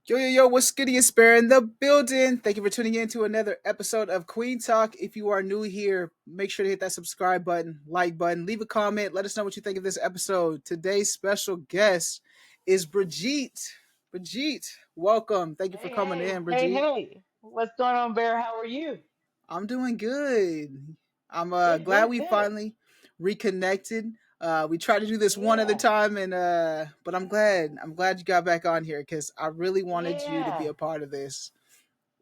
Yo, what's good? It's Bear in the building. Thank you for tuning in to another episode of Kueen Talk. If you are new here, make sure to hit that subscribe button, like button, leave a comment, let us know what you think of this episode. Today's special guest is Bregeet. Bregeet, welcome. Thank you for coming Hey, in, hey, hey, Bregeet. hey. What's going on, Bear? How are you? I'm doing good. I'm Good, glad good, we good. finally reconnected. We tried to do this one at a Yeah, time, and but I'm glad you got back on here because I really wanted you to be yeah, a part of this.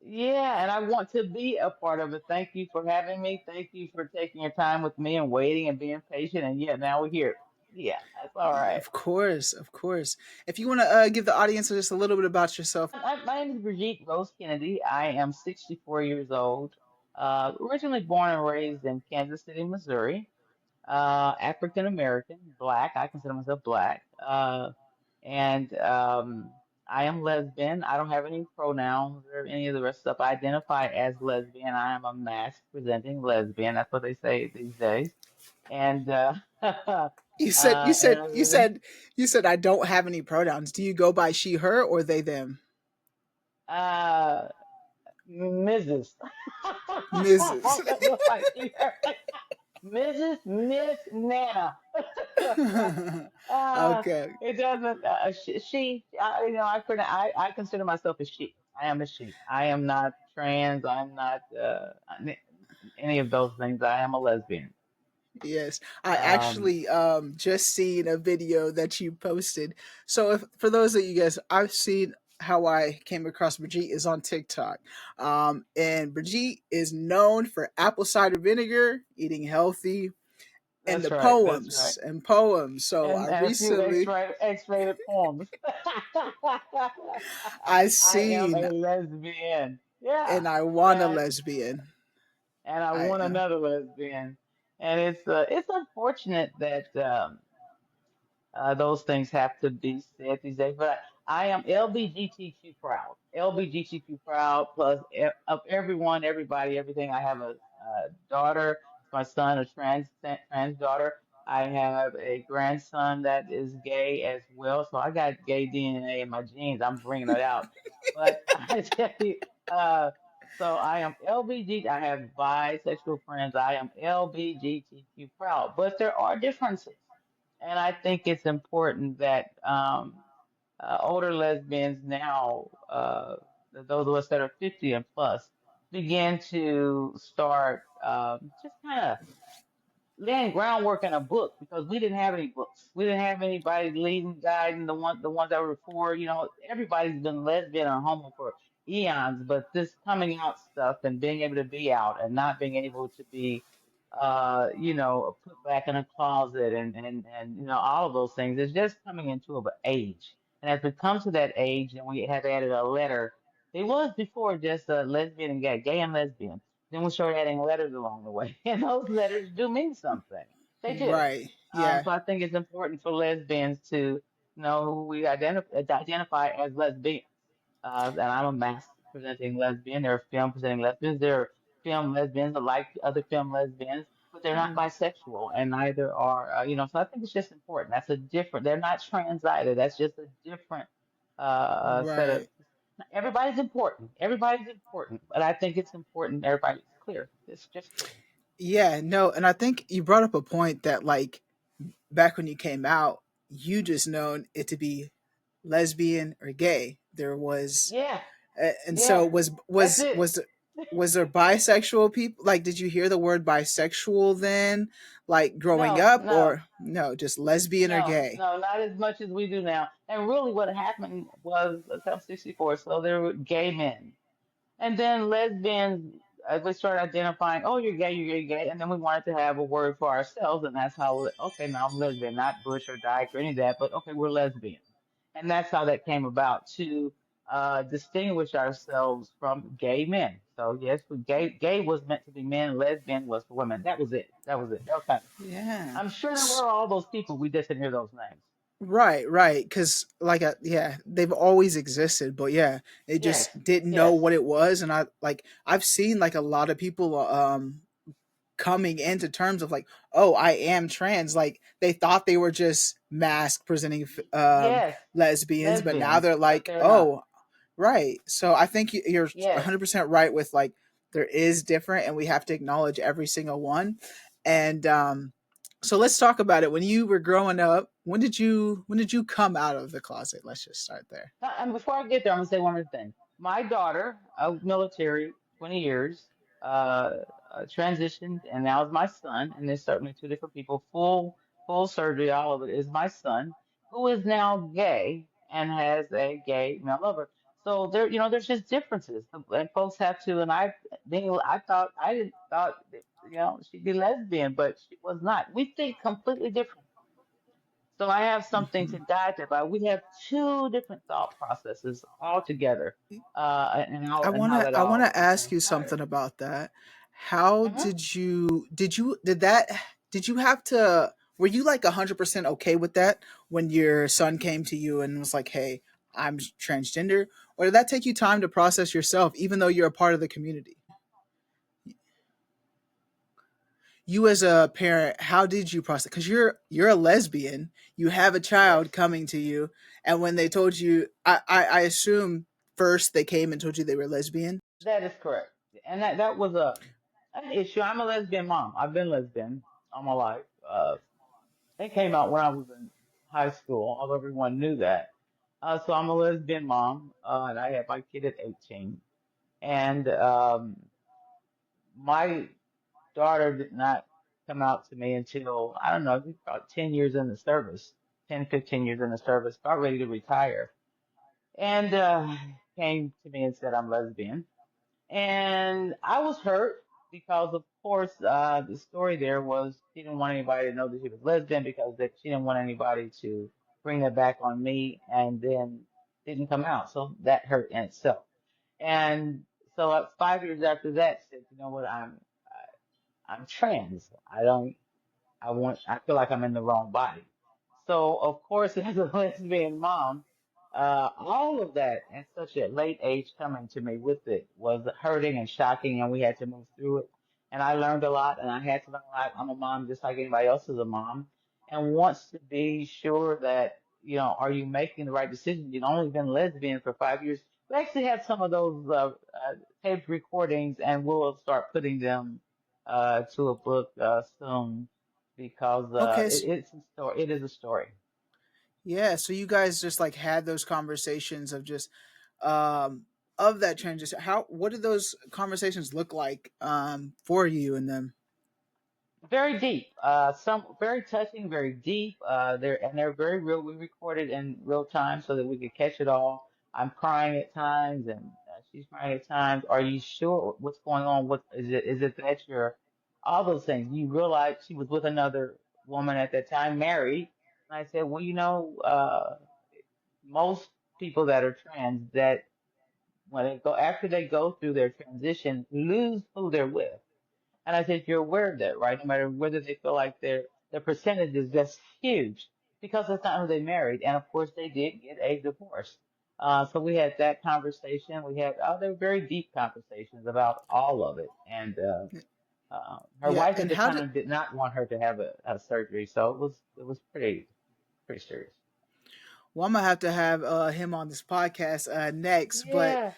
yeah. And I want to be a part of it. Thank you for having me. Thank you for taking your time with me and waiting and being patient. And yeah, now we're here. Yeah, that's all Yeah, right. of course, of course. If you want to give the audience just a little bit about yourself. My name is Bregeet Kennedy. I am 64 years old. Originally born and raised in Kansas City, Missouri. African American, black. I consider myself black. And I am lesbian. I don't have any pronouns or any of the rest of stuff. I identify as lesbian. I am a mask presenting lesbian. That's what they say these days. And You said, you and said, I you live in said, you said, I don't have any pronouns. Do you go by she, her, or they, them? uh Mrs. Mrs. I don't know if I see her. Mrs. Miss Nana. Okay. It doesn't. I consider myself a she. I am a she. I am not trans. I'm not any of those things. I am a lesbian. Yes, I Um, actually just seen a video that you posted. So if, for those of you guys, I've seen how I came across Brigitte is on TikTok. And Brigitte is known for apple cider vinegar, eating healthy, and that's the right. That's right. poems. So I And a few recently X-rated poems. I I am seen a lesbian. Yeah. and I want a Yeah. lesbian. And I I want another lesbian. And it's unfortunate that those things have to be said these days. But I am LBGTQ proud. LBGTQ proud plus of everyone, everybody, everything. I have a daughter, my son, a trans daughter. I have a grandson that is gay as well. So I got gay DNA in my genes. I'm bringing it out. But I tell you, uh, so I am LBG. I have bisexual friends. I am LBGTQ proud. But there are differences. And I think it's important that older lesbians now, those of us that are 50 and plus, begin to start just kind of laying groundwork in a book because we didn't have any books. We didn't have anybody leading, guiding the ones that were before. Everybody's been lesbian or homo for eons, but this coming out stuff and being able to be out and not being able to be, put back in a closet and all of those things is just coming into an age. And as we come to that age, and we have added a letter. It was before just lesbian and gay and lesbian. Then we started adding letters along the way, and those letters do mean something. They do. right. Yeah. So I think it's important for lesbians to know who we identify as lesbians. And I'm a mask presenting lesbian. There are film presenting lesbians. There are film lesbians that like other film lesbians, but they're not bisexual, and neither are So I think it's just important. That's a different. They're not trans either. That's just a different set of. Right. Everybody's important. Everybody's important, but I think it's important everybody's clear. It's just clear. Yeah, no, and I think you brought up a point that like back when you came out, you just known it to be lesbian or gay. There was, Yeah, and so yeah, that's it. was there bisexual people? Like, did you hear the word bisexual then, like growing No, up, no, or no, just lesbian or gay? no, not as much as we do now. And really, what happened was, I'm 64, so there were gay men. And then lesbians, we started identifying, oh, you're gay. And then we wanted to have a word for ourselves. And that's how, okay, now I'm lesbian, not Bush or Dyke or any of that, but okay, we're lesbian. And that's how that came about to distinguish ourselves from gay men. So, yes, gay was meant to be men, lesbian was for women. That was it. That was it. That was kind of, Yeah. I'm sure there were all those people. We just didn't hear those names. Right, right. Because, like, yeah, they've always existed, but yeah, they Yes, just didn't know yes, what it was. And I've seen like a lot of people, coming into terms of like, oh, I am trans. Like, they thought they were just mask presenting, yes, lesbians, but now lesbians, they're but like, they're not. oh, Right. So I think you're Yes. 100% right with like there is different and we have to acknowledge every single one. And so let's talk about it. When you were growing up, when did you come out of the closet? Let's just start there. And before I get there, I'm gonna say one more thing. My daughter, military, 20 years, uh, transitioned, and now is my son. And there's certainly two different people. Full surgery, all of it is my son, who is now gay and has a gay male lover. So there, there's just differences, and folks have to. And I thought I didn't thought that, she'd be lesbian, but she was not. We think completely different. So I have something Hmm. to guide that by. We have two different thought processes altogether, and how that I want all to ask you transpired. something about that. How Hmm. did you have to were you like 100% okay with that when your son came to you and was like, "Hey, I'm transgender," or did that take you time to process yourself even though you're a part of the community? You as a parent, how did you process, because you're a lesbian, you have a Yes, child coming to you, and when they told you, I assume first they came and told you they were lesbian. that is correct, and that was an issue. I'm a lesbian mom. I've been lesbian all my life. It came out when I was in high school, although everyone knew that. So I'm a lesbian mom, and I had my kid at 18, and my daughter did not come out to me until, I don't know, about 10 years in the service, 10, 15 years in the service, about ready to retire. And came to me and said, I'm lesbian. And I was hurt because, of course, the story there was she didn't want anybody to know that she was lesbian because that she didn't want anybody to bring that back on me and then didn't come out. So that hurt in itself. And so 5 years after that, said, you know what, I'm trans. I feel like I'm in the wrong body. So, of course, as a lesbian mom, all of that at such a late age coming to me with it was hurting and shocking, and we had to move through it. And I learned a lot, and I had to learn a lot. I'm a mom just like anybody else is a mom, and wants to be sure that, are you making the right decision? You've only been lesbian for 5 years. We actually have some of those taped recordings, and we'll start putting them to a book soon because Okay, it's a story. It is a story. yeah, so you guys just like had those conversations of just um of that transition. How what did those conversations look like for you and them? Very deep. Some very touching, very deep. They're very real. We recorded in real time so that we could catch it all. I'm crying at times, and she's crying at times. Are you sure what's going on? What is it? Is it that you're all those things? You realize she was with another woman at that time, married. And I said, well, most people that are trans that when they go after they go through their transition, lose who they're with. And I said, you're aware of that, right? No matter whether they feel like their percentage is just huge because that's not who they married. And of course, they did get a divorce. So we had that conversation. We had they're very deep conversations about all of it. And her Yeah, wife at and the how did time did not want her to have a surgery, so it was pretty serious. well, I'm gonna have him on this podcast next, but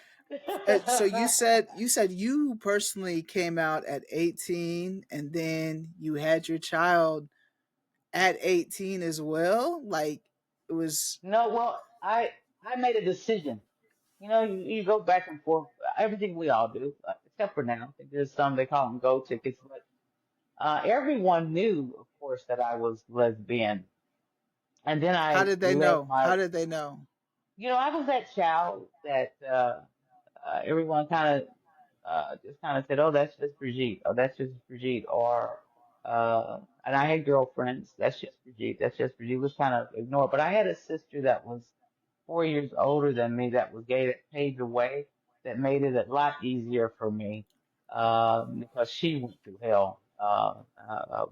Yeah. so you said you personally came out at 18 and then you had your child at 18 as well, like it was. No, well, I made a decision. You go back and forth, everything we all do, except for now. I think there's some they call them go tickets, but everyone knew, of course, that I was lesbian. And then How I did they left know? my, How did they know? I was that child that everyone kind of just kind of said, "Oh, that's just Brigitte. Oh, that's just Brigitte." Or, and I had girlfriends. That's just Brigitte. That's just Brigitte. Was kind of ignored. But I had a sister that was 4 years older than me that was gay that paved the way that made it a lot easier for me because she went through hell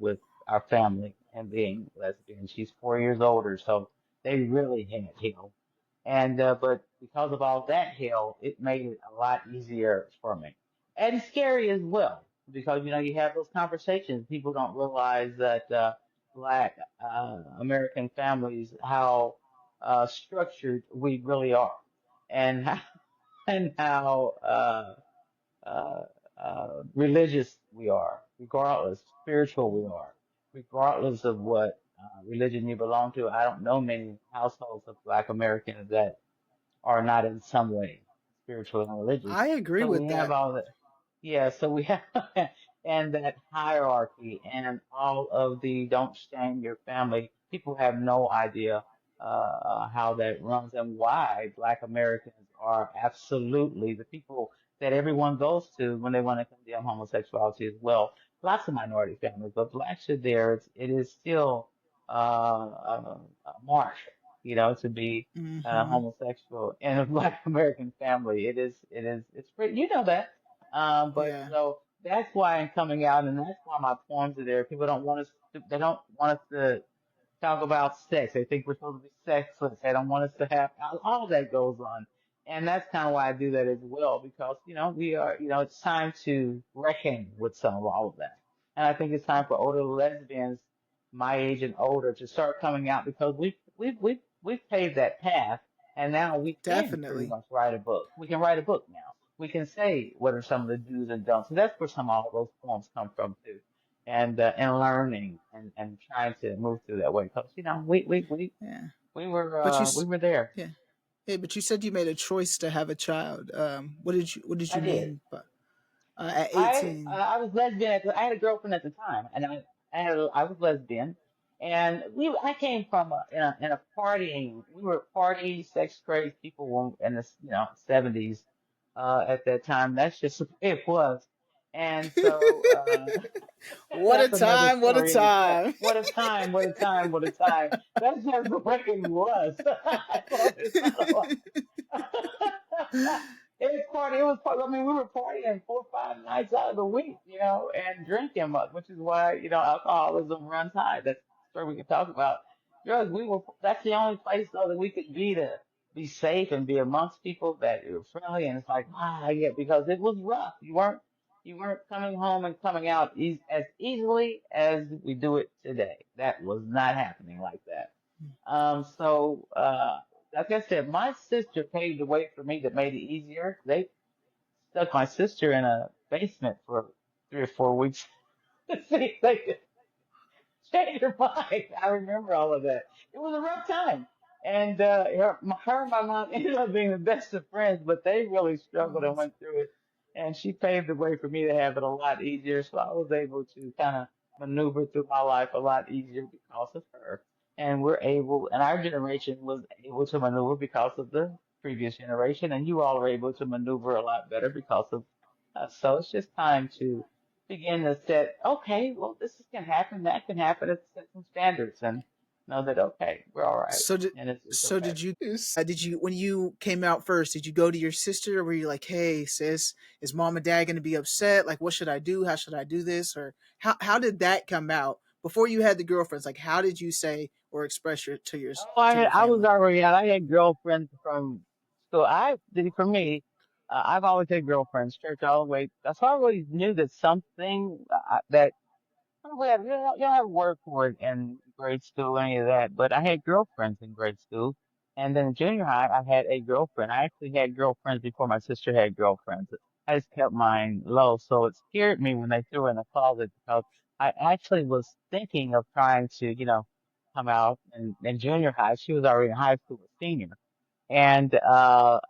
with our family and being lesbian. She's 4 years older, so they really had hell. And but because of all that hell, it made it a lot easier for me and scary as well because you have those conversations. People don't realize that Black American families how structured we really are, and and how religious we are, regardless, spiritual we are, regardless of what religion you belong to. I don't know many households of Black Americans that are not in some way spiritual and religious. I agree So we with have that. all that. Yeah, so we have and that hierarchy and all of the don't shame your family. People have no idea how that runs and why Black Americans are absolutely the people that everyone goes to when they want to condemn homosexuality as well. Lots of minority families, but blacks are there. It is still a mark, to be Hmm. homosexual in a Black American family. It's pretty, that. But Yeah, so that's why I'm coming out, and that's why my poems are there. People don't want us they don't want us to talk about sex. They think we're supposed to be sexless. They don't want us to have all that goes on. And that's kind of why I do that as well, because, we are, it's time to reckon with some of all of that. And I think it's time for older lesbians, my age and older, to start coming out because we've paved that path. And now we can pretty definitely. much write a book. We can write a book now. We can say what are some of the do's and don'ts. So that's where some of all those poems come from too, and learning and trying to move through that way. Because Yeah, but we were there. yeah, yeah, but you said you made a choice to have a child. What did I you did. mean at 18? I was lesbian. I had a girlfriend at the time, and I was lesbian, and I came from in a partying. We were party, sex crazed people in the 70s at that time. That's just the way it was, and so. What a That's another time! What a story in itself. time! What a time, what a time, what a time. That's just the way it was. So it's not it was party. It was party. I mean, we were partying 4 or 5 nights out of the week, and drinking much, which is why alcoholism runs high. That's where we can talk about drugs. That's the only place though that we could be to be safe and be amongst people that are friendly. And it's like, yeah, because it was rough. You weren't coming home and coming out as easily as we do it today. That was not happening like that. So, like I said, my sister paved the way for me that made it easier. They stuck my sister in a basement for 3 or 4 weeks to see if they could change her mind. I remember all of that. It was a rough time. And her and my mom ended up being the best of friends, but they really struggled Oh, and went through it. And she paved the way for me to have it a lot easier. So I was able to kind of maneuver through my life a lot easier because of her. And our generation was able to maneuver because of the previous generation. And you all are able to maneuver a lot better because of us. So it's just time to begin to set, okay, well, can happen, that can happen. Let's set some standards and know that, okay, we're all right. so did And it's so okay. did you did you when you came out first? Did you go to your sister, or were you like, "Hey, sis, is mom and dad going to be upset? Like, what should I do? How should I do this?" Or how did that come out before you had the girlfriends? Like, how did you say or express Oh, to your I was family? already out. I had girlfriends from, so for me, I've always had girlfriends, church all the way. That's why I always knew that something that you don't have word for it in grade school, any of that. But I had girlfriends in grade school, and then in junior high, I had a girlfriend. I actually had girlfriends before my sister had girlfriends. I just kept mine low, so it scared me when they threw her in the closet because I actually was thinking of trying to, come out in junior high. She was already in high school, a senior, and that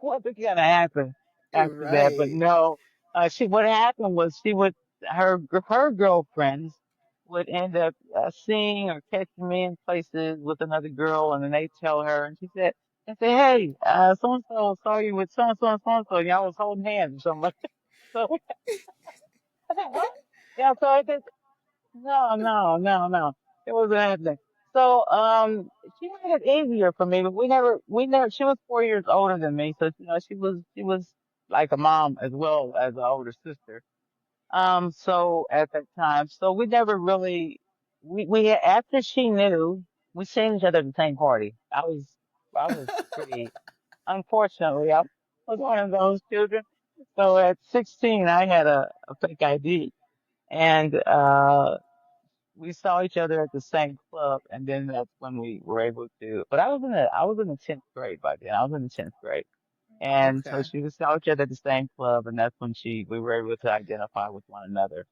wasn't gonna happen after that. But Right. no, what happened was her girlfriends would end up seeing or catching me in places with another girl, and then they tell her, and they say, hey, so and so saw you with so and so and so and so, and y'all was holding hands or something like that. So I said, what? Yeah, so I said, no, no, no, no. It wasn't happening. So, she made it easier for me, but she was 4 years older than me. So, she was like a mom as well as an older sister. So at that time, so we never really, after she knew, we seen each other at the same party. I was pretty, unfortunately, I was one of those children. So at 16, I had a fake ID and, we saw each other at the same club, and then that's when we were able to. But I was in the 10th grade by then. I was in the 10th grade. And so Okay. she was saw each other at the same club, and that's when we were able to identify with one another.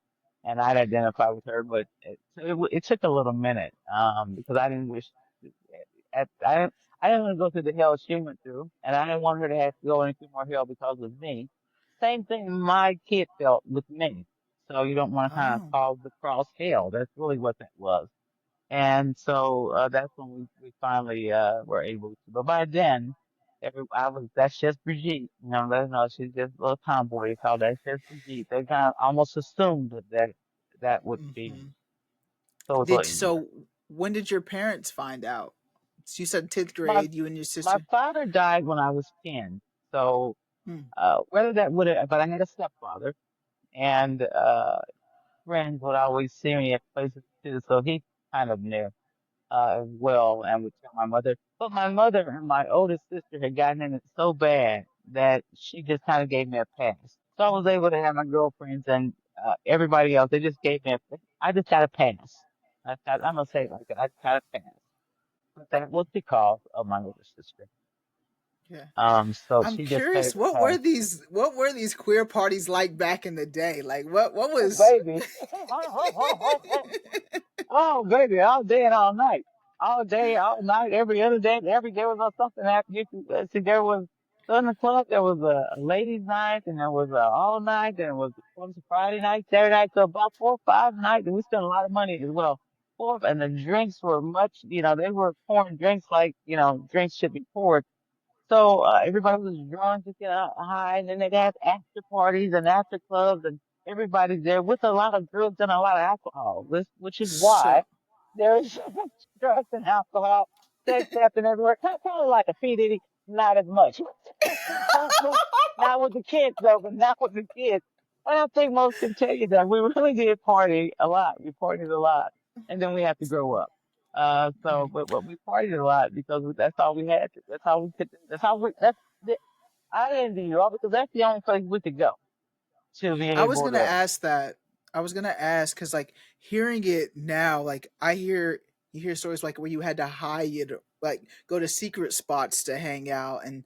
And I'd identify with her, but it took a little minute, because I didn't wish, at, I didn't want to go through the hell she went through, and I didn't want her to have to go any through more hell because of me. Same thing my kid felt with me. So you don't want to kind of Oh. call the cross hell. That's really what that was. And so that's when we finally were able to. But by then, that's just Brigitte. You know, she's just a little tomboy. So that's just Brigitte. They kind of almost assumed that would be me. Hmm. So it's a Did little easier. so? When did your parents find out? So you said tenth My grade. You and your my sister. father died when I was 10. So Hmm. whether that would have, but I had a stepfather, and friends would always see me at places too. So he kind of knew. As well, and would tell my mother. But my mother and my oldest sister had gotten in it so bad that she just kind of gave me a pass. So I was able to have my girlfriends and everybody else. They just gave me I just got a pass. I'm gonna say it like that. I just got a pass. But that was because of my older sister. Yeah. So I'm she just paid curious. the What pass. were these? What were these queer parties like back in the day? Like what Oh was? baby. Oh, baby, all day and all night. All day, all night, every other day, every day was on something after you could see there was in the club, there was a ladies' night and there was a all night, there was Friday night, Saturday night, so about 4 or 5 nights, and we spent a lot of money as well. And the drinks were much, they were pouring drinks like, drinks should be poured. So everybody was drunk, just high, and then they'd have after parties and after clubs, and everybody's there with a lot of drugs and a lot of alcohol, which is why So there's so much drugs and alcohol, sex happening everywhere. Kind of like a P Diddy, not as much. Not with the kids though, but not with the kids. And I think most can tell you that we really did party a lot. We partied a lot, and then we have to grow up. But we partied a lot because that's all we had. That's how we could. That's how we. That's the, I envy you all because that's the only place we could go to be I was able gonna to. ask that. I was gonna ask because like hearing it now, like you hear stories like where you had to hide, like go to secret spots to hang out, and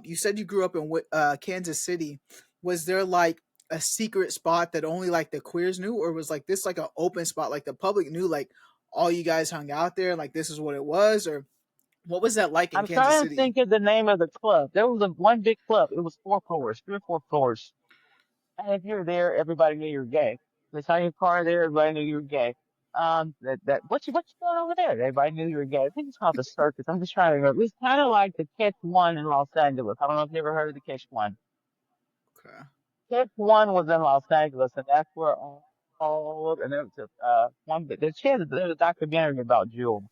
you said you grew up in Kansas City. Was there like a secret spot that only like the queers knew, or was like this like an open spot like the public knew, like all you guys hung out there, like this is what it was, or what was that like in I'm Kansas trying to City? think of the name of the club. There was one big club. It was 4 floors, 3 or 4 floors. And if you're there, everybody knew you were gay. They saw your car there, everybody knew you were gay. What you doing over there? Everybody knew you were gay. I think it's called the Circus. I'm just trying to remember. It was kind of like the Catch One in Los Angeles. I don't know if you ever heard of the Catch One. Okay. Tip one was in Los Angeles, and that's where and there was one. But there's a documentary about Jewel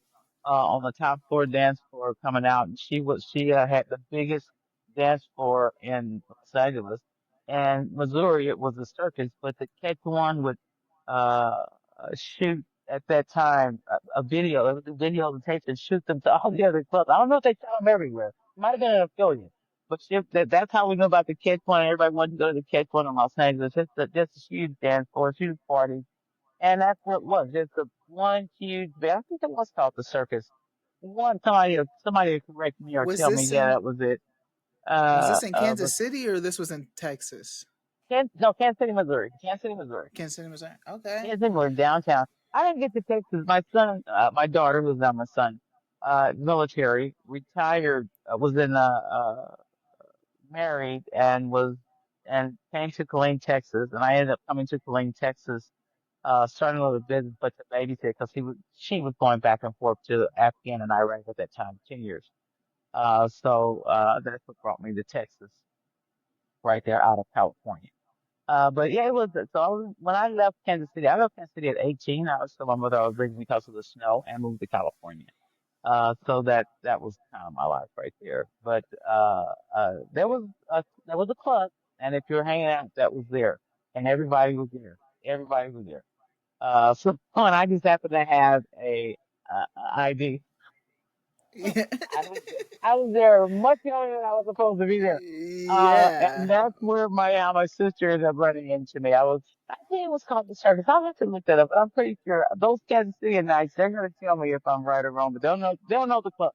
on the top floor dance floor coming out, and she had the biggest dance floor in Los Angeles, and Missouri. It was a circus, but the catch one would shoot at that time a video. It was a video of the tapes and shoot them to all the other clubs. I don't know if they shot them everywhere. It might have been an affiliate. But that's how we know about the catch one. Everybody wanted to go to the catch one in Los Angeles. Just a huge dance floor, huge party. And that's what it was. Just a one huge, I think it was called the circus. Somebody correct me or Was tell me, this yeah, in that was it. Kansas But City or this was in Texas? No, Kansas City, Missouri. Kansas City, Missouri. Kansas City, Missouri. Okay. Kansas City, Missouri, downtown. I didn't get to Texas. My daughter, who's now my son, military, retired, was in, married and came to Killeen, Texas, and I ended up coming to Killeen, Texas, starting a little business, but to babysit because she was going back and forth to Afghan and Iraq at that time, 10 years. That's what brought me to Texas, right there out of California. But yeah, it was so when I left Kansas City. I left Kansas City at 18. I was still my mother. I was bringing because of the snow and moved to California. So that was kind of my life right there. But there was a club, and if you're hanging out, that was there, and everybody was there. Everybody was there. So and I just happened to have a ID. Yeah. I was there much younger than I was supposed to be there. And Yeah. that's where my sister ended up running into me. I think it was called the circus. I'll have to look that up. I'm pretty sure those Kansas City nights, they're gonna tell me if I'm right or wrong, but they'll know the club.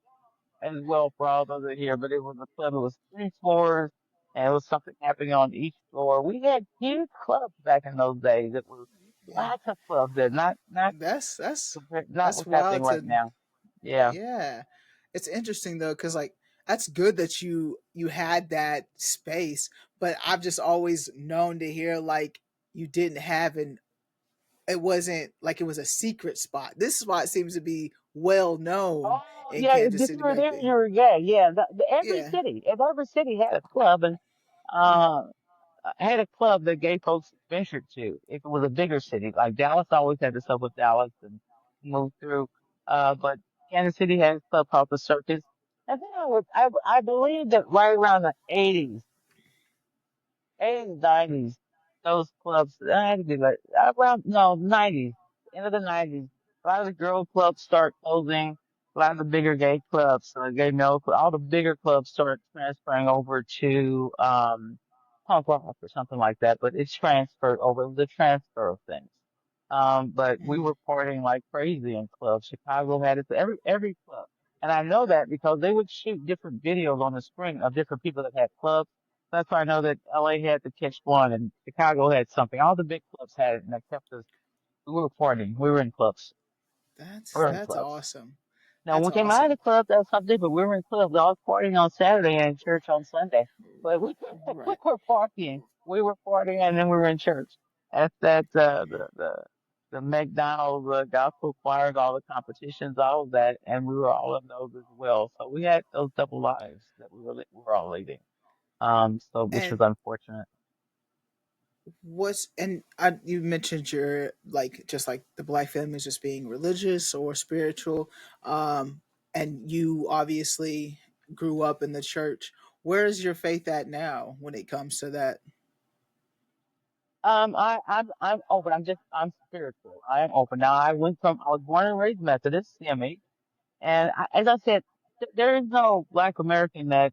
as well for all those that are here, but it was a club. It was 3 floors, and it was something happening on each floor. We had huge clubs back in those days. It was Yeah, lots of clubs there, not not that's what's happening wild right to. now. Yeah. Yeah, it's interesting though, because like that's good that you had that space, but I've just always known to hear like you didn't have an. It wasn't like it was a secret spot. This spot seems to be well known Oh, in yeah. Kansas If City you were back there, you then. were gay. Yeah. Yeah. Every city had a club, and uh, had a club that gay folks ventured to. If it was a bigger city, like Dallas, always had the sub with Dallas and moved through. But Kansas City had a club called the Circus. And then I believe that right around the 80s, 90s, those clubs, I had to be like, around, no, 90s, end of the 90s, a lot of the girl clubs start closing, a lot of the bigger gay clubs, gay male, all the bigger clubs start transferring over to, punk rock or something like that, but it's transferred over, it was a transfer of things. But we Mhm. were partying like crazy in clubs. Chicago had it, every club. And I know that because they would shoot different videos on the screen of different people that had clubs. That's why I know that LA had the Catch One and Chicago had something. All the big clubs had it, and that kept us. We were partying. We were in clubs. We were in That's clubs. awesome. Now, when That's we came out of the awesome. club, that was something, but we were in clubs. I was partying on Saturday and in church on Sunday. But we, we Right. were partying. We were partying and then we were in church. That's the McDonald's gospel choirs, all the competitions, all of that, and we were all in those as well. So we had those double lives that we were all leading. So which was And unfortunate. you mentioned your like just like the black families just being religious or spiritual, um, and you obviously grew up in the church. Where is your faith at now when it comes to that? I'm open. I'm spiritual. I am open. Now I was born and raised Methodist, CME, and as I said, there is no Black American that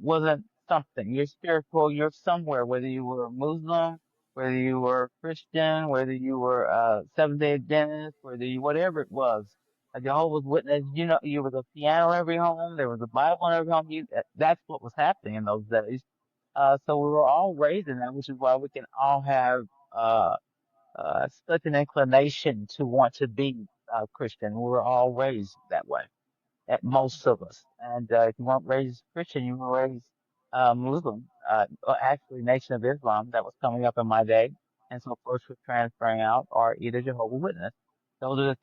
wasn't something. You're spiritual. You're somewhere. Whether you were a Muslim, whether you were Christian, whether you were Seventh Day Adventist, whether you whatever it was, a Jehovah's Witness. You know, you was a piano in every home. There was a Bible in every home. That's what was happening in those days. So we were all raised in that, which is why we can all have uh, such an inclination to want to be Christian. We were all raised that way, at most of us. And if you weren't raised Christian, you were raised Muslim, or actually Nation of Islam that was coming up in my day. And so, of course, we're transferring out, or either Jehovah's Witness. Those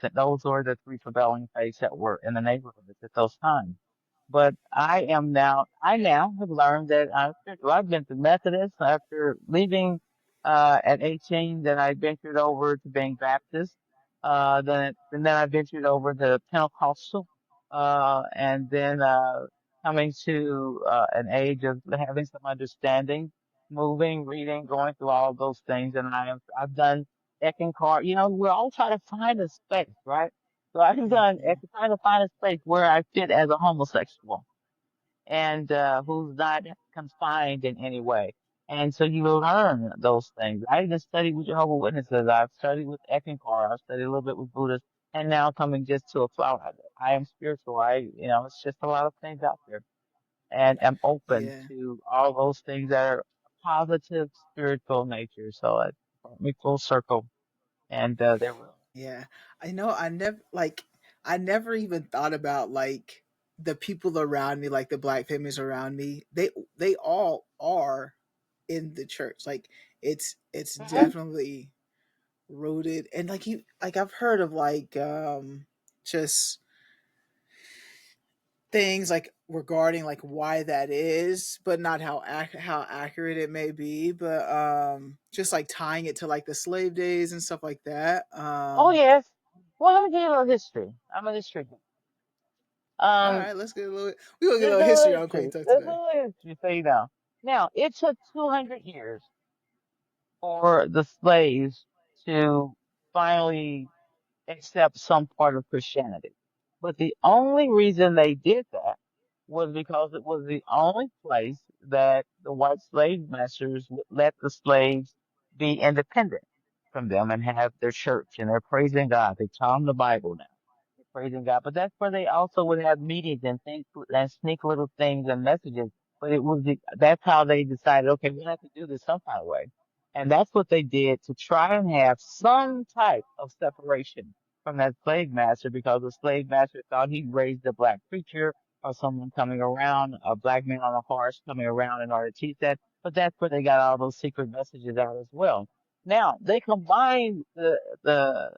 were the three prevailing faiths that were in the neighborhoods at those times. But I now have learned that I'm spiritual. I've been to Methodist after leaving at 18. Then I ventured over to being Baptist. Then I ventured over to Pentecostal, and then coming to an age of having some understanding, moving, reading, going through all of those things, and I've done Eckankar. You know, we're all trying to find a space, right? So I've done Mhm. trying to find a space where I fit as a homosexual and who's not confined in any way. And so you will learn those things. I even studied with Jehovah's Witnesses. I've studied with Eckankar. I've studied a little bit with Buddhists. And now coming just to a flower. I am spiritual. It's just a lot of things out there. And I'm open Yeah. to all those things that are positive spiritual nature. So it brought me full circle. And there we go. Yeah, I know. I never even thought about like the people around me, like the black families around me. They all are in the church. Like it's Mhm. definitely rooted, and like I've heard of like just things like regarding like why that is, but not how accurate it may be. But just like tying it to like the slave days and stuff like that. Oh, yes. Well, let me give you a little history. I'm a history geek. All Um, right, let's get a little. We gonna get a There's little a little history on Queen history. Talk There's a today. little history for you now. Now, it took 200 years for the slaves to finally accept some part of Christianity. But the only reason they did that was because it was the only place that the white slave masters would let the slaves be independent from them and have their church and they're praising God. They taught them the Bible now. praising God. But that's where they also would have meetings and think and sneak little things and messages. But that's how they decided, okay, we have to do this some kind of way. And that's what they did to try and have some type of separation from that slave master because the slave master thought he raised a black preacher or someone coming around, a black man on a horse coming around in order to teach that. But that's where they got all those secret messages out as well. Now they combined the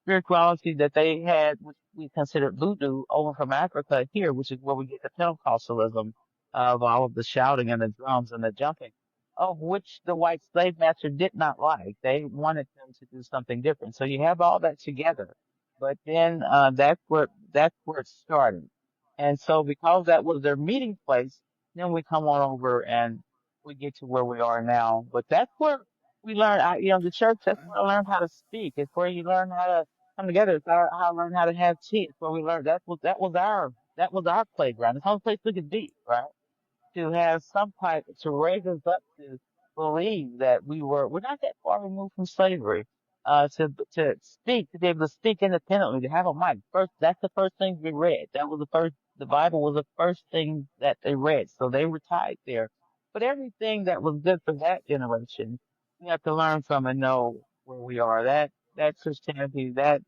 spirituality that they had, which we considered voodoo, over from Africa here, which is where we get the Pentecostalism of all of the shouting and the drums and the jumping, of which the white slave master did not like. They wanted them to do something different. So you have all that together. But then that's where it started. And so because that was their meeting place, then we come on over and we get to where we are now. But that's where we learn, the church, that's where I learned how to speak. It's where you learn how to come together. It's how I learned how to have tea. It's where we learned that was our playground. It's the only place we could be, right? To have some type to raise us up to believe that we're not that far removed from slavery. To speak, to be able to speak independently, to have a mic. First, that's the first thing we read. The Bible was the first thing that they read. So they were tied there. But everything that was good for that generation, we have to learn from and know where we are. That Christianity, that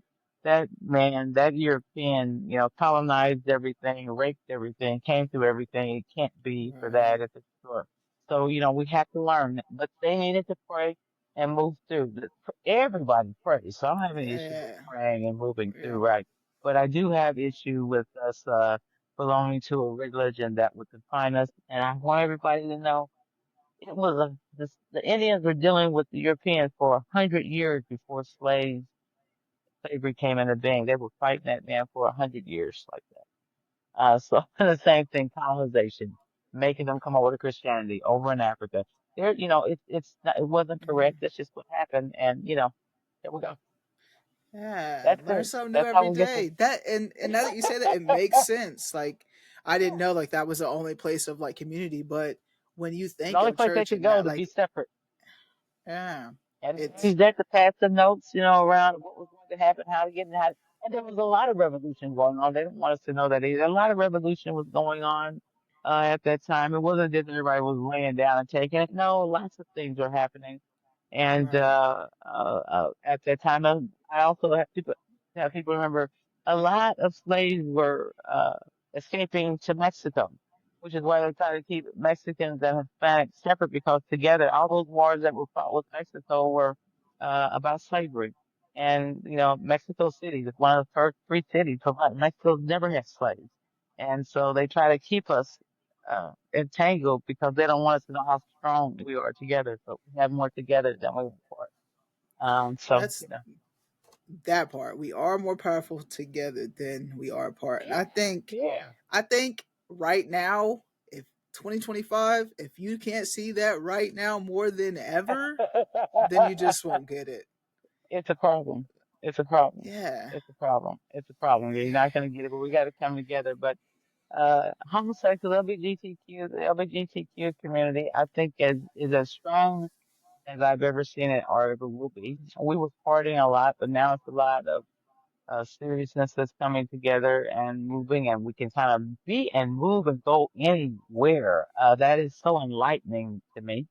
man, that European, colonized everything, raped everything, came through everything. It can't be for Right. that if it's short. So, we have to learn. But they needed to pray and move through. Everybody prays. So I don't have any issue with Yeah. praying and moving through, Yeah. right? But I do have issue with us belonging to a religion that would confine us. And I want everybody to know the Indians were dealing with the Europeans for 100 years before slavery came into being. They were fighting that man for 100 years like that. So the same thing, colonization, making them come over to Christianity over in Africa. It wasn't correct. That's just what happened. And, there we go. Yeah, That's learn it. something new That's how every we get to, day. That and now that you say that, it makes sense. Like I didn't know like that was the only place of like community, but when you the think only of place they church could and go that, to be like separate. yeah, And they it's used that to pass the notes, around what was going to happen, how to get, and there was a lot of revolution going on. They didn't want us to know that either. A lot of revolution was going on at that time. It wasn't just everybody was laying down and taking it. No, lots of things were happening. And right, at that time, I also have people remember a lot of slaves were escaping to Mexico, which is why they try to keep Mexicans and Hispanics separate because together, all those wars that were fought with Mexico were about slavery. And, Mexico City is one of the first free cities. So Mexico's never had slaves. And so they try to keep us entangled because they don't want us to know how strong we are together. So we have more together than we were apart. So, that's that part. We are more powerful together than we are apart. And yeah, yeah. I think right now, if 2025, if you can't see that right now more than ever, then you just won't get it. It's a problem. It's a problem. Yeah. It's a problem. It's a problem. You're not going to get it, but we got to come together. But homosexual LGBTQ, the LGBTQ community, I think is as strong as I've ever seen it or ever will be. We were partying a lot, but now it's a lot of seriousness that's coming together and moving, and we can kind of be and move and go anywhere. That is so enlightening to me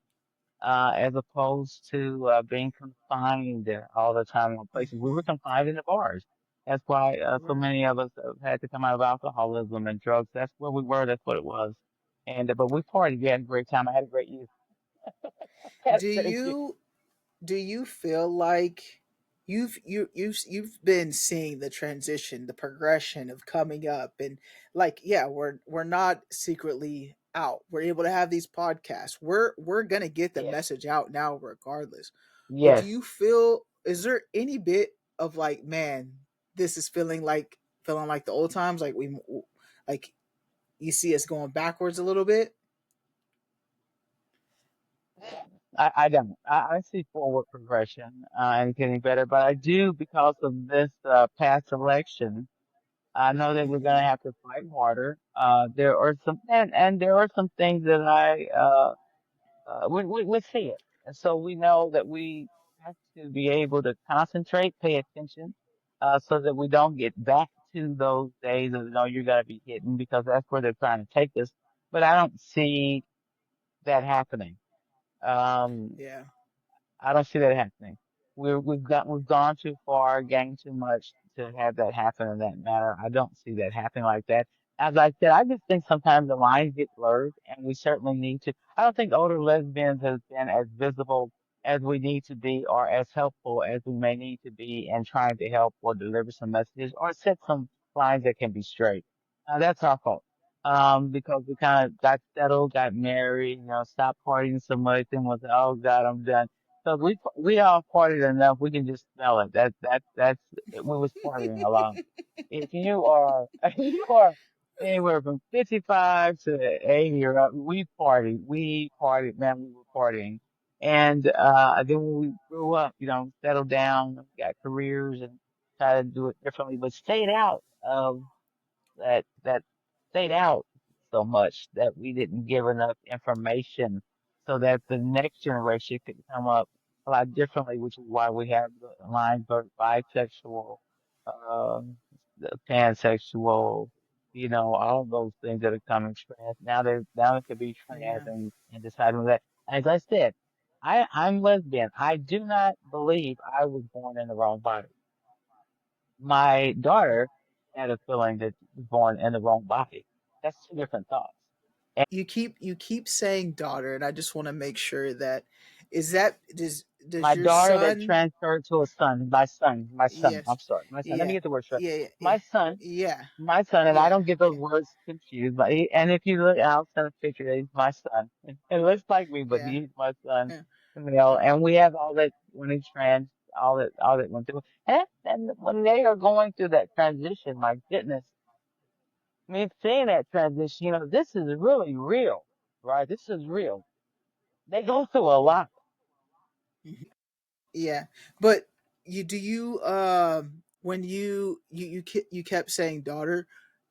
as opposed to being confined all the time in places. We were confined in the bars. That's why so Right. many of us have had to come out of alcoholism and drugs. That's where we were. That's what it was. And but we partied. We had a great time. I had a great youth. Had Do a great youth. you do you feel like you've been seeing the transition, the progression of coming up, and like yeah, we're not secretly out. We're able to have these podcasts. We're gonna get the Yes. message out now, regardless. But do Yes. you feel? Is there any bit of like, man, this is feeling like the old times? Like like you see us going backwards a little bit. I don't. I see forward progression and getting better, but I do because of this past election. I know that we're Hmm. gonna have to fight harder. There are and there are some things that we see it. And so we know that we have to be able to concentrate, pay attention, so that we don't get back to those days of no, you're gonna be hidden because that's where they're trying to take us. But I don't see that happening. Um, Yeah. I don't see that happening. We've gone too far, gained too much to have that happen in that manner. I don't see that happening like that. As I said, I just think sometimes the lines get blurred, and we certainly need to. I don't think older lesbians has been as visible as we need to be, or as helpful as we may need to be in trying to help or deliver some messages or set some lines that can be straight. That's our fault. Because we kind of got settled, got married, stopped partying so much, and was, oh God, I'm done. So we all partied enough. We can just smell it. That's we was partying a lot. If you are you are anywhere from 55 to 80 or up, we partied, man. We were partying, and then when we grew up, settled down, got careers, and tried to do it differently, but stayed out of that stayed out so much that we didn't give enough information so that the next generation could come up a lot differently, which is why we have the line bisexual, um, the pansexual, all those things that are coming trans. Now it could be trans Yeah. and deciding that. As I said, I'm lesbian. I do not believe I was born in the wrong body. My daughter had a feeling that she was born in the wrong body. That's two different thoughts. And You keep saying daughter, and I just want to make sure that is that does my your daughter that son? transferred to a son, my son, I'm Yes. sorry, my son. Let me Yeah. get the word straight. Yeah. Yeah. My son, Yeah. my son, and I Yeah. don't get those words confused. But and if you look, I'll send a picture. He's my son. It looks like me, but Yeah. he's my son, Yeah. male. Yeah. And we have all that when he's trans, all that went through. And when they are going through that transition, my goodness, me seeing that transition, this is really real, right? This is real. They go through a lot. Yeah, but when you kept saying daughter,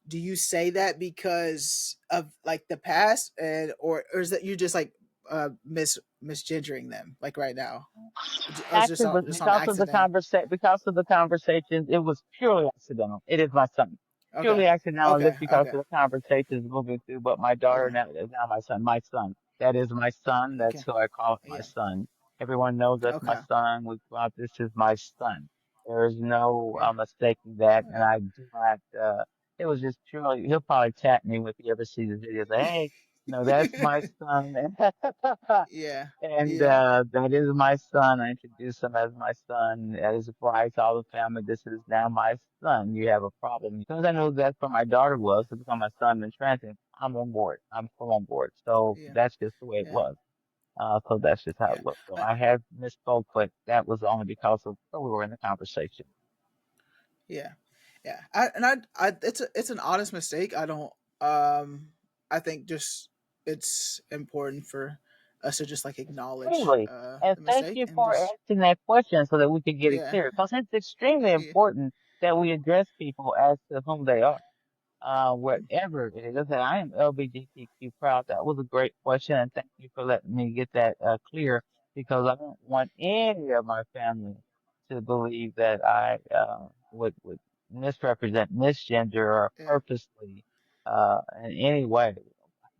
do you say that because of like the past, and or is that you just like misgendering them like right now, or is Actually, this but just on accident? because of the conversations, it was purely accidental. It is my son. Okay, Purely accidental, okay, just because okay, of the conversations moving through. But my daughter okay, now is now my son. My son. That is my son. That's okay, who I call my yeah, son. Everyone knows that's my okay, son. We go out, this is my son. There is no yeah, mistaking that, and I do not. It was just purely. He'll probably chat me if he ever sees the video. Say, hey, no, that's my son. yeah, And yeah, that is my son. I introduce him as my son. That is why I tell the family this is now my son. You have a problem. Because I know that's what my daughter was to become my son in transit. I'm on board. I'm full on board. So yeah, that's just the way it yeah, was. So that's just how yeah. it looked. So I have misspoke, but that was only because of where we were in the conversation. Yeah, yeah. It's an honest mistake. I don't. Um, I think just it's important for us to just like acknowledge Extremely. And the thank mistake you and for just asking that question so that we could get it yeah, clear. Because it's extremely yeah, important that we address people as to whom they are. Whatever it is. And I am LGBTQ proud. That was a great question, and thank you for letting me get that clear because I don't want any of my family to believe that I would misrepresent, misgender, or yeah, purposely in any way.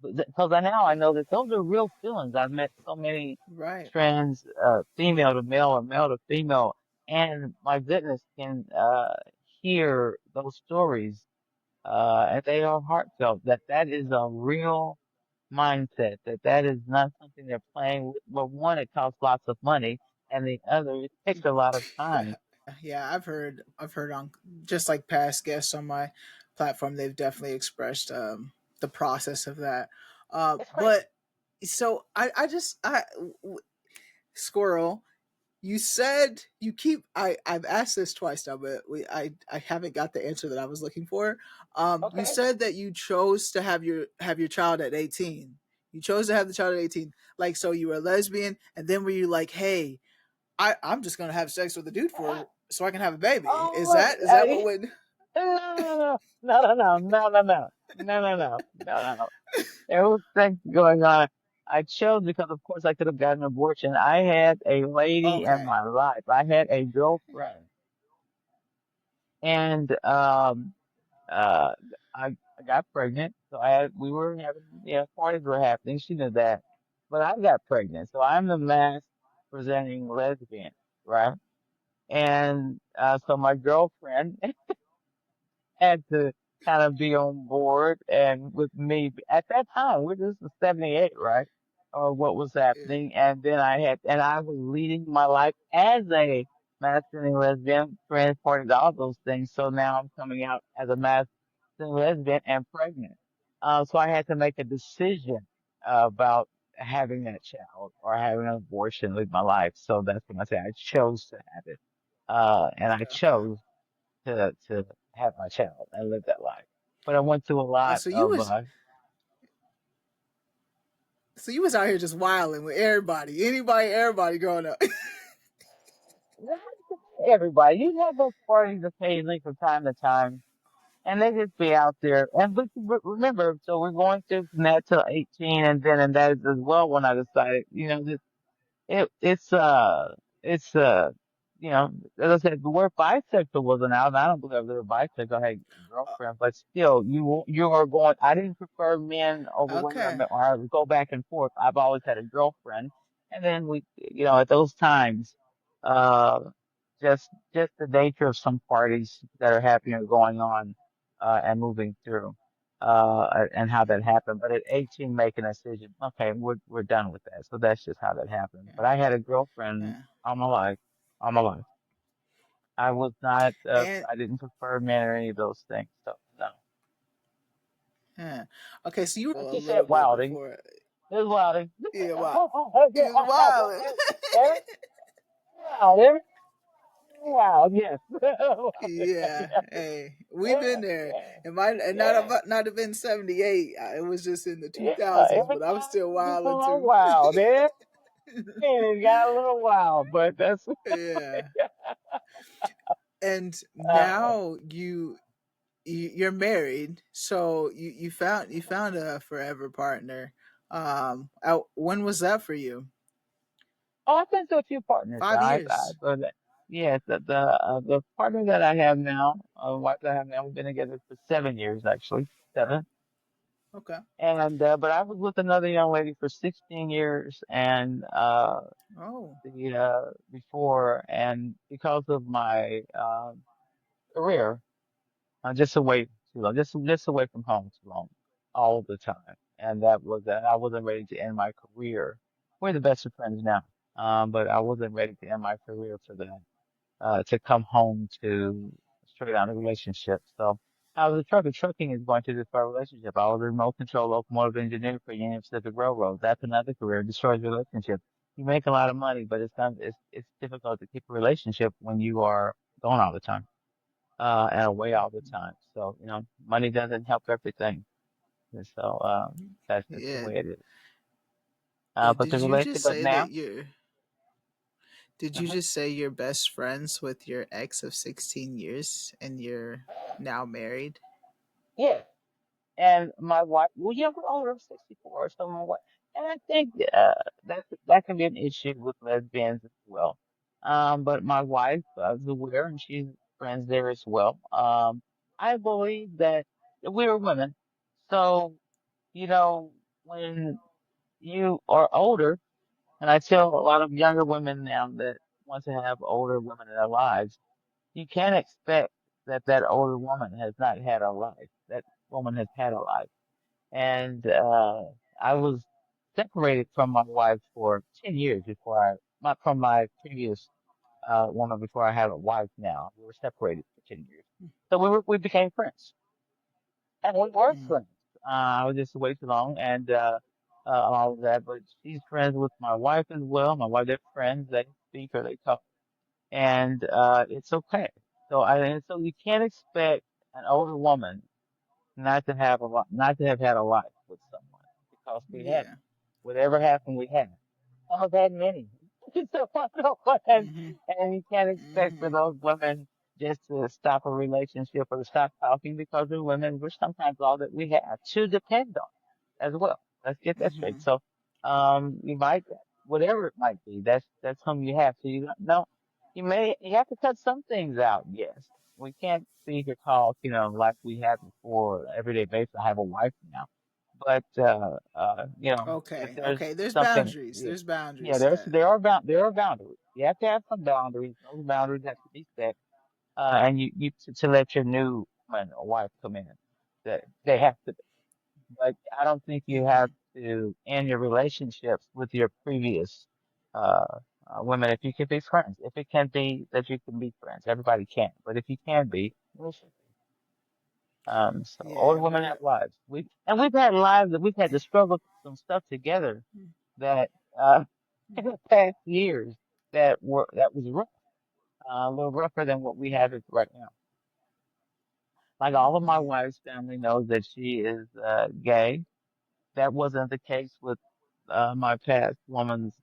Because now I yeah. know that those are real feelings. I've met so many Right. trans female to male or male to female, and my goodness, can hear those stories and they are heartfelt. That is a real mindset. That is not something they're playing with. Well, one, it costs lots of money, and the other, it takes a lot of time. Yeah. I've heard on just like past guests on my platform. They've definitely expressed the process of that. It's crazy. But so I squirrel. You said you keep. I've asked this twice now, but I haven't got the answer that I was looking for. You Okay. said that you chose to have your child at 18. You chose to have the child at 18. Like, so you were a lesbian, and then were you like, hey, I'm just gonna have sex with a dude Uh, for so I can have a baby? oh, Is look, that what would? no, no, no, no, no, no, no, no, no, no, no, no, no, no. There was things going on. I chose because, of course, I could have gotten an abortion. I had a lady in Okay. my life. I had a girlfriend, and uh, I got pregnant, so we were having, parties were happening. She knew that, but I got pregnant, so I'm the mask presenting lesbian, right? And so my girlfriend had to kind of be on board and with me at that time. This is 78, right? Or what was Yeah. happening. And then I was leading my life as a masculine lesbian, trans party, all those things. So now I'm coming out as a masculine lesbian and pregnant. So I had to make a decision about having that child or having an abortion with my life. So that's when I say I chose to have it. And I Okay. chose to have my child and live that life. But I went through a Oh, lot so you of was so you was out here just wilding with everybody, anybody, everybody growing up. everybody. You have those parties occasionally from time to time, and they just be out there. And but remember, so we're going through from that till 18, and that is as well when I decided, It it's you know as I said, the word bisexual wasn't out. And I don't believe they were bisexual. I had girlfriend, but still, you are going. I didn't prefer men over women, Okay. or I would go back and forth. I've always had a girlfriend, and then at those times, uh, just the nature of some parties that are happening or going on, and moving through and how that happened. But at 18, making a decision, okay, we're done with that. So that's just how that happened. Yeah. But I had a girlfriend Yeah. all my life, all my life. I was not, And I didn't prefer men or any of those things. So no. yeah. Okay, so you were But a she said little bit wilding. before. It was wilding. Yeah, wow. He was wilding. Every wild, every wild, yes. Yeah. Yeah, Hey, we've yeah, been there. yeah, It might not yeah. not have been 78. It was just in the Yeah, 2000s, every but I was time still it gets a wilding little too. wild. It got a little wild, but that's Yeah. And uh, now you're married, so you found a forever partner. When was that for you? oh, I've been to a few partners. 5 years. But yes, the partner that I have now, wife that I have now, we've been together for 7 years actually, 7. Okay. And but I was with another young lady for 16 years, and Oh. the before, and because of my career. Just away too long, just away from home too long, all the time, and that was that. I wasn't ready to end my career. We're the best of friends now, but I wasn't ready to end my career for that. To come home to straight out a relationship. So I was a trucker. Trucking is going to destroy a relationship. I was a remote control locomotive engineer for Union Pacific Railroad. That's another career. It destroys relationships. You make a lot of money, but it's difficult to keep a relationship when you are gone all the time and away all the time. So, money doesn't help everything. And so, that's just the Yeah. way it is. Yeah. But the relationship now, Did you uh just say you're best friends with your ex of 16 years and you're now married? yeah. And my wife, well, yeah, we're older, 64, so my wife, and I think, that can be an issue with lesbians as well. But my wife is aware and she's friends there as well. I believe that we're women. So, you know, when you are older, and I tell a lot of younger women now that want to have older women in their lives, you can't expect that that older woman has not had a life. That woman has had a life. And I was separated from my wife for 10 years from my previous woman before I had a wife now. We were separated for 10 years. So we became friends. And we were Mm, friends. I was just way too long and all of that. But she's friends with my wife as well. My wife, they're friends. They speak or they talk. And it's okay. And so you can't expect an older woman not to have had a life with someone because we yeah. haven't. Whatever happened, we haven't. Some have had many. So, and, Hmm. and you can't expect for Hmm. those women just to stop a relationship or to stop talking because we're women. We're sometimes all that we have to depend on as well. Let's get that straight. Hmm. So, you might, whatever it might be, that's whom you have. So you have to cut some things out, yes, we can't speak or talk, like we had before, everyday basis. I have a wife now, but if Okay, there's okay. There's something, boundaries. yeah, There's yeah, boundaries set. there are boundaries. You have to have some boundaries. Those boundaries have to be set, and to let your new woman or wife come in. That they have to, but I don't think you have Hmm. to end your relationships with your previous uh, women if you can be friends. If it can be that you can be friends, everybody can't. But if you can be, we should be. So older Yeah, women have lives. We've had lives that we've had to struggle through some stuff together that in the past years that was rough, a little rougher than what we have it right now. Like all of my hmm. wife's family knows that she is gay. That wasn't the case with my past woman's.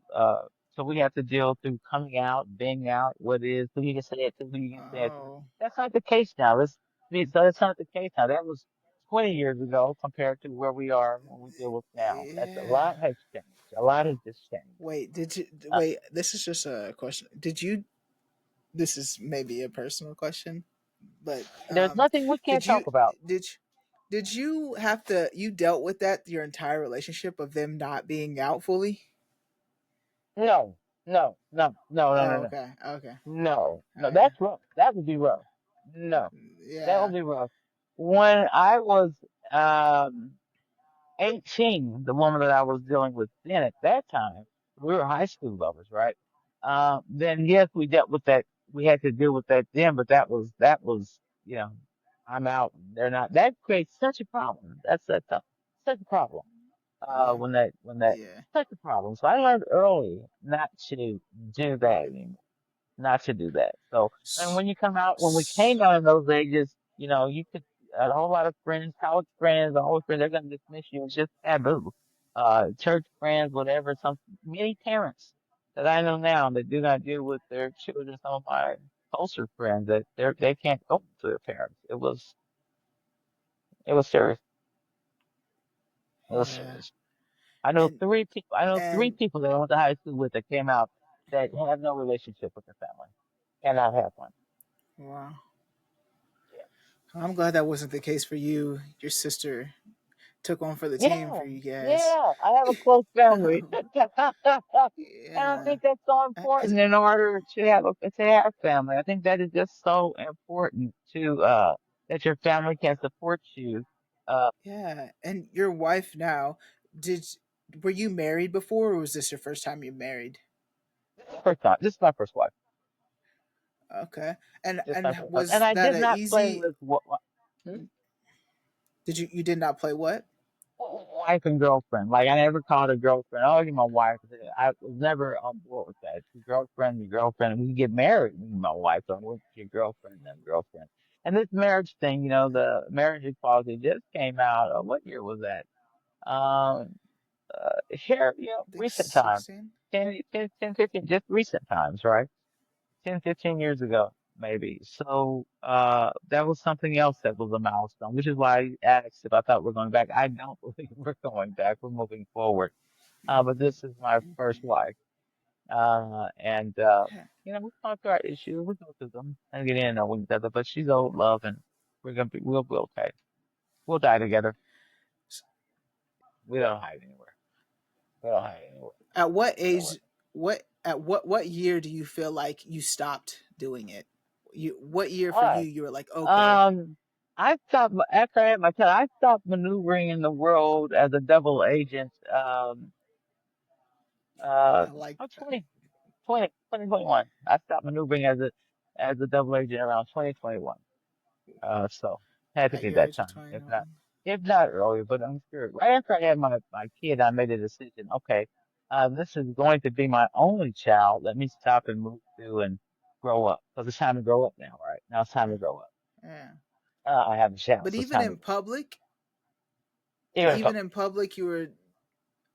So we have to deal through coming out, being out, what is, who you can say it to, who you can say it to. Oh, That's not the case now. So that's not the case now. That was 20 years ago compared to where we are when we deal with now. That's a yeah. lot has changed. A lot has just changed. Wait, did you Uh, wait? This is just a question. Did you? This is maybe a personal question, but there's nothing we can't did you talk about. did you, did you have to you dealt with that your entire relationship of them not being out fully? No, no, no, no, no, no, Oh, no, okay, okay, no, no. okay. That's rough. That would be rough. No, that Yeah. would be rough. When I was um 18, the woman that I was dealing with then at that time, we were high school lovers, right? Then yes, we dealt with that. We had to deal with that then, but that was, I'm out. They're not. That creates such a problem. That's such a problem. Uh, When that yeah. such a problem. So I learned early not to do that anymore, not to do that. So, and S- when you come out, when we s- came out in those ages, you could, a whole lot of friends, college friends, all friends, they're going to dismiss you. It's just taboo. Church friends, whatever, many parents that I know now that do not deal with their children, some of my closer friends that they can't go to their parents. It was serious. It was yeah. serious. I know And three people, I know three and people that I went to high school with that came out that have no relationship with their family. Cannot have one. wow. I'm glad that wasn't the case for you. Your sister took on for the team for Yeah, you guys. yeah, I have a close family. And I Yeah. think that's so Cause important in order to have family. I think that is just so important to that your family can support you. yeah, and your wife now, did were you married before, or was this your first time you married? First time, this is my first wife. Okay, Just my and first husband. And was I that did a not play easy? with what Did you did not play what? wife and girlfriend. Like I never called her girlfriend. Oh, you're my wife. I was never on board with that. Your girlfriend. We can get married, me and my wife. So we're your girlfriend and girlfriend. And this marriage thing, the marriage equality just came out. What year was that? Um, here, I think recent times, 16. 15, just recent times, right? 10, 15 years ago, maybe. So, that was something else that was a milestone, which is why I asked if I thought we're going back. I don't believe we're going back. We're moving forward. But this is my first wife. And, Yeah. we go through our issues. We go through them and get in on each other, but she's old love and we'll be okay. We'll die together. S- We don't hide anywhere. We don't hide anywhere. At what We don't. age? What year do you feel like you stopped doing it? You what year for you Why? you were like okay, Um, after I had my child. I stopped maneuvering in the world as a double agent. I like Oh, that. 2021. I stopped maneuvering as a double agent around 2021. So had to At be your that age of time. 21. If not earlier, but I'm sure right after I had my kid, I made a decision. Okay, this is going to be my only child. Let me stop and move through and grow up because it's time to grow up now. Right now, it's time to grow up. Yeah. I have a child, But so it's time to grow up. Even even in public you were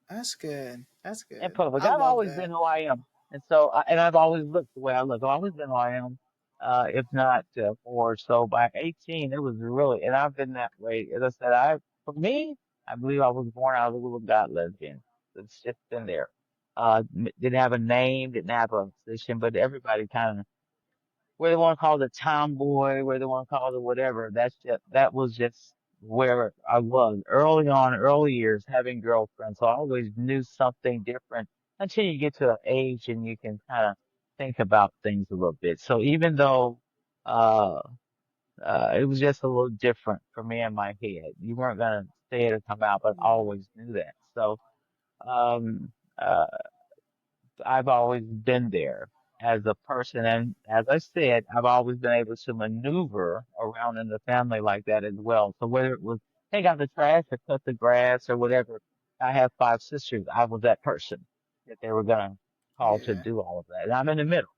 that's good. That's in good. public. I I've love always been that. who I am, and so and I've always looked the way I look. I've always been who I am. If not more so by 18, it was really, and I've been that way. As I said, for me, I believe I was born out of the will of God, lesbian. It's just been there. Didn't have a name, didn't have a position, but everybody kind of whether they want to call it a tomboy, whether they want to call it whatever. That was just where I was early on, early years, having girlfriends. So I always knew something different until you get to an age and you can kind of think about things a little bit. So even though uh it was just a little different for me in my head. You weren't gonna say it or come out, but I Yeah. always knew that. So um uh I've always been there as a person. And as I said, I've always been able to maneuver around in the family like that as well. So whether it was take out the trash or cut the grass or whatever, I have five sisters. I was that person that they were going to call to Yeah. do all of that. And I'm in the middle.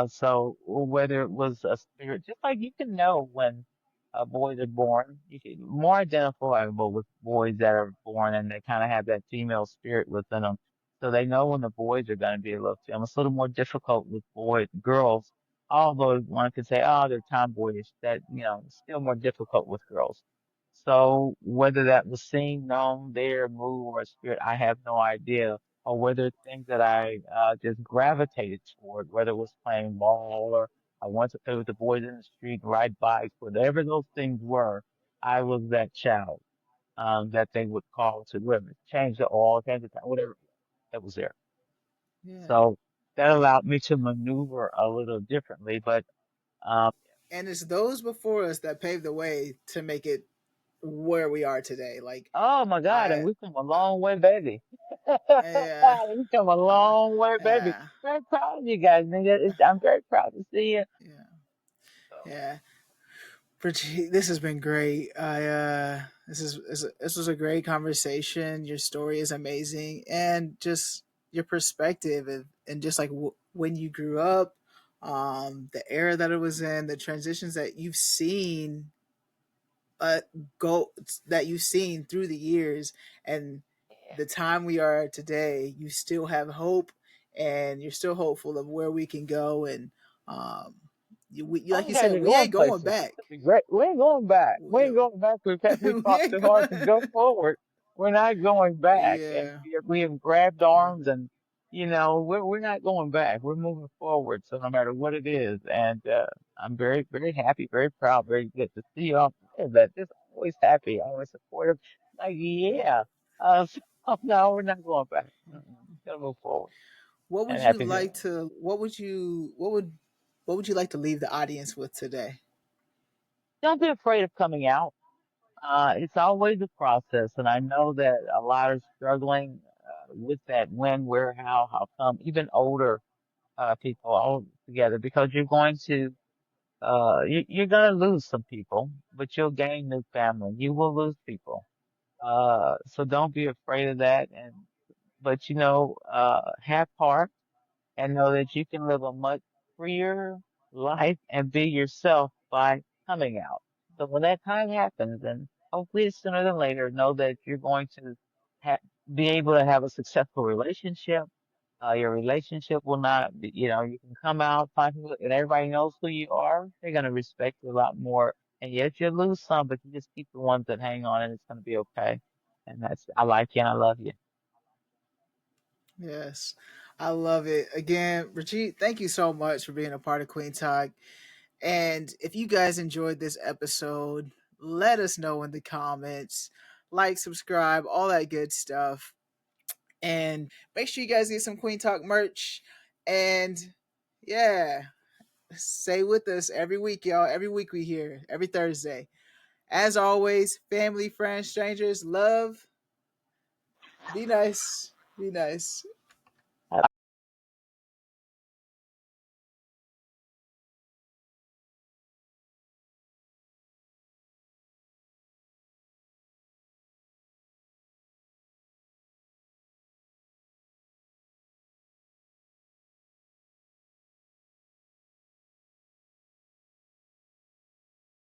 So whether it was a spirit, just like you can know when boys are born, you can more identifiable with boys that are born and they kind of have that female spirit within them. So they know when the boys are going to be a little female. It's a little more difficult with girls, although one could say, oh, they're tomboyish. That, it's still more difficult with girls. So whether that was seen, known, there, move, or spirit, I have no idea or whether it's things that I just gravitated toward, whether it was playing ball or I wanted to play with the boys in the street, ride bikes, whatever those things were, I was that child that they would call to women, change the oil, change the time, whatever that was there. Yeah. So that allowed me to maneuver a little differently. But um, And it's those before us that paved the way to make it where we are today. Like oh my God, and I, we come a I long way, baby. yeah, We come a long way, baby. yeah, Very proud of you guys, nigga. I'm very proud to see you. yeah, So, yeah. This has been great. This was a great conversation. Your story is amazing, and just your perspective, and just like when you grew up, the era that it was in, the transitions that you've seen, uh, go that you've seen through the years, and yeah. the time we are today. You still have hope, and you're still hopeful of where we can go, and um, Oh, like you you guys said, are we going ain't going places. This back. will be great. We ain't going back. We ain't going back. We We fought ain't too hard to going. go forward. We're not going back. And Yeah, we have grabbed yeah, arms and, we're not going back. We're moving forward. So no matter what it is. And, I'm very, very happy, very proud, very good to see you all. That just always happy, always supportive. Like, yeah. So no, we're not going back. Gonna move forward what and would you happy to. like to? What would you like to leave the audience with today? Don't be afraid of coming out. It's always a process, and I know that a lot are struggling with that. When, where, how come? Even older people all together, because you're going to lose some people, but you'll gain new family. You will lose people, so don't be afraid of that. But have heart and know that you can live a much freer life and be yourself by coming out. So when that time happens, and hopefully it's sooner than later, know that you're going to ha- be able to have a successful relationship. Your relationship will not be, you can come out, find people, and everybody knows who you are. They're going to respect you a lot more. And yes, you'll lose some, but you just keep the ones that hang on and it's going to be okay. And I like you and I love you. Yes, I love it. Again, Brigitte, thank you so much for being a part of Queen Talk. And if you guys enjoyed this episode, let us know in the comments. Like, subscribe, all that good stuff. And make sure you guys get some Queen Talk merch. And yeah, stay with us every week, y'all. Every week we here, every Thursday. As always, family, friends, strangers, love. Be nice. Be nice.